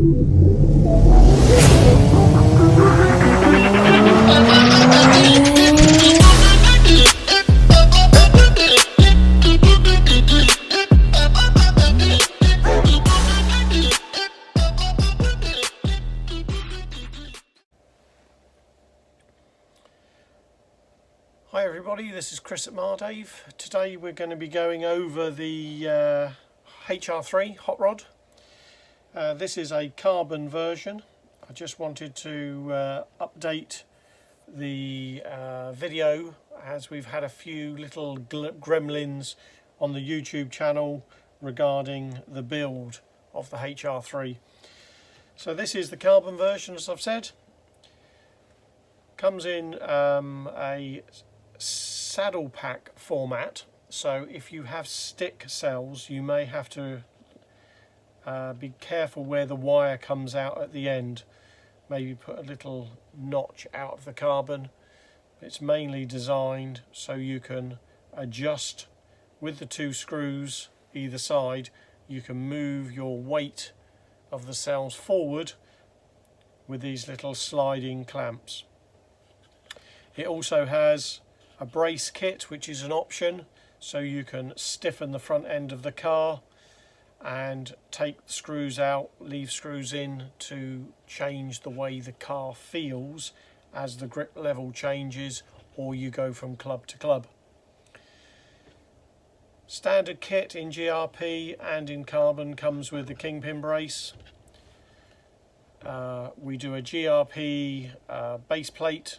Hi everybody, this is Chris at Mardave. Today we're going to be going over the HR3 hot rod. This is a carbon version. I just wanted to update the video as we've had a few little gremlins on the YouTube channel regarding the build of the HR3. So this is the carbon version, as I've said. Comes in a saddle pack format, so if you have stick cells you may have to be careful where the wire comes out at the end. Maybe put a little notch out of the carbon. It's mainly designed so you can adjust with the two screws either side. You can move your weight of the cells forward with these little sliding clamps. It also has a brace kit, which is an option, so you can stiffen the front end of the car and take the screws out, leave screws in to change the way the car feels as the grip level changes or you go from club to club. Standard kit in GRP and in carbon comes with the kingpin brace. We do a GRP base plate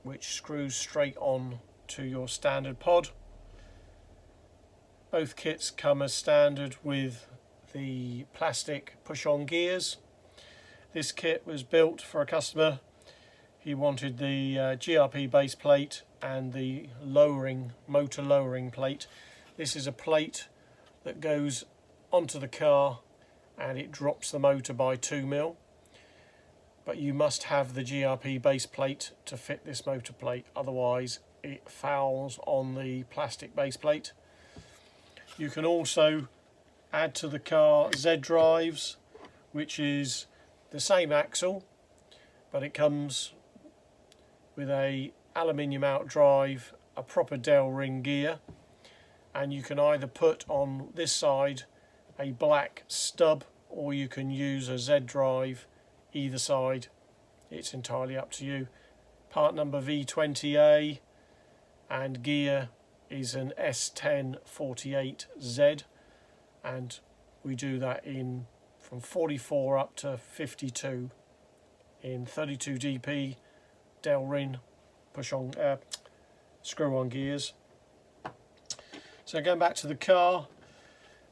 which screws straight on to your standard pod. Both kits come as standard with the plastic push-on gears. This kit was built for a customer. He wanted the GRP base plate and the motor lowering plate. This is a plate that goes onto the car and it drops the motor by 2 mil. But you must have the GRP base plate to fit this motor plate, otherwise it fouls on the plastic base plate. You can also add to the car Z drives, which is the same axle, but it comes with a aluminium out drive, a proper Dell ring gear, and you can either put on this side a black stub or you can use a Z drive either side. It's entirely up to you. Part number V20A and gear is an S1048Z, and we do that in from 44 up to 52 in 32 DP Dell ring push on screw on gears. So going back to the car,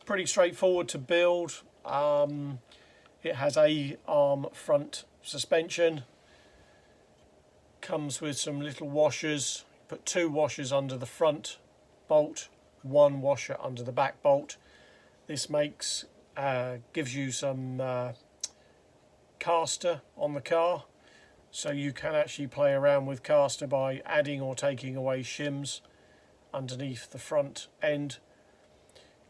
pretty straightforward to build. It has A-arm front suspension, comes with some little washers. Put 2 washers under the front bolt, 1 washer under the back bolt. This gives you some caster on the car, so you can actually play around with caster by adding or taking away shims underneath the front end.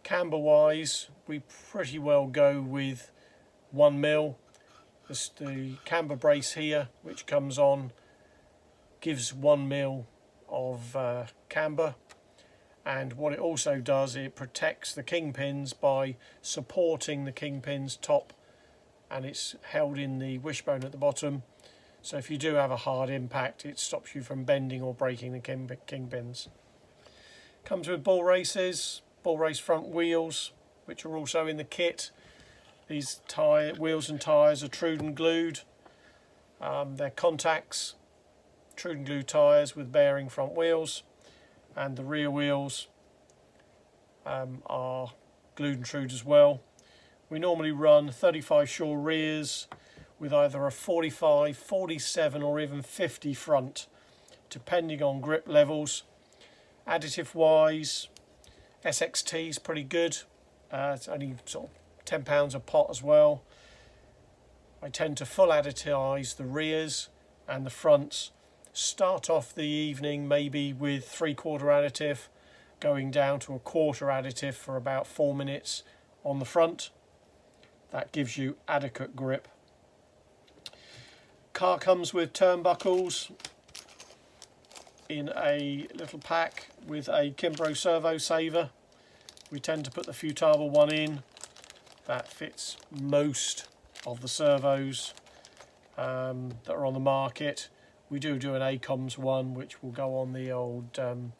Camber wise, we pretty well go with 1 mil. The camber brace here, which comes on, gives 1 mil of camber, and what it also does, it protects the kingpins by supporting the kingpins top, and it's held in the wishbone at the bottom, so if you do have a hard impact it stops you from bending or breaking the kingpins. Comes with ball races, ball race front wheels, which are also in the kit. These wheels and tyres are Truden glued. They're contacts, Truden glue tyres with bearing front wheels, and the rear wheels are glued and trued as well. We normally run 35 shore rears with either a 45, 47 or even 50 front, depending on grip levels. Additive wise, SXT is pretty good. It's only sort of £10 a pot as well. I tend to full additize the rears and the fronts. Start off the evening maybe with 3/4 additive, going down to a 1/4 additive for about 4 minutes on the front. That gives you adequate grip Car comes with turnbuckles in a little pack with a Camber servo saver. We tend to put the Futaba one in. That fits most of the servos that are on the market. We do an ACOMS one, which will go on the old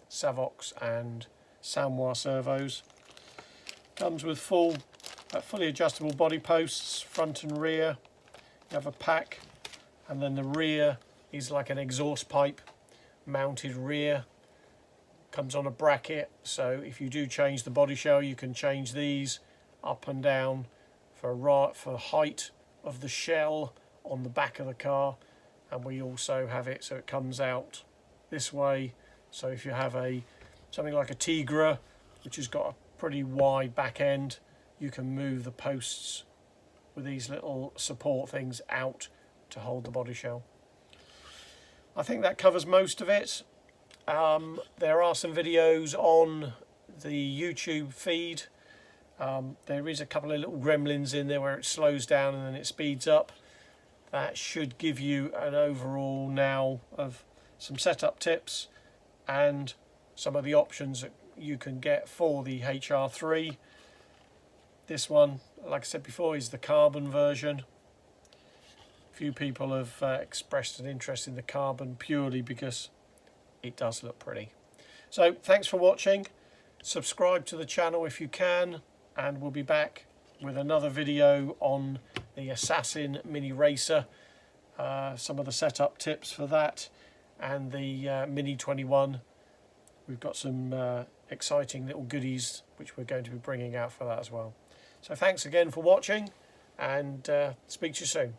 Savox and Samoa servos. Comes with fully adjustable body posts, front and rear. You have a pack, and then the rear is like an exhaust pipe mounted rear. Comes on a bracket, so if you do change the body shell, you can change these up and down for height of the shell on the back of the car. And we also have it so it comes out this way, so if you have something like a Tigra, which has got a pretty wide back end, you can move the posts with these little support things out to hold the body shell. I think that covers most of it. There are some videos on the YouTube feed. There is a couple of little gremlins in there where it slows down and then it speeds up. That should give you an overall now of some setup tips and some of the options that you can get for the HR3. This one, like I said before, is the carbon version. Few people have expressed an interest in the carbon purely because it does look pretty. So thanks for watching. Subscribe to the channel if you can, and we'll be back with another video on the Assassin Mini Racer, some of the setup tips for that, and the Mini 21. We've got some exciting little goodies which we're going to be bringing out for that as well. So thanks again for watching, and speak to you soon.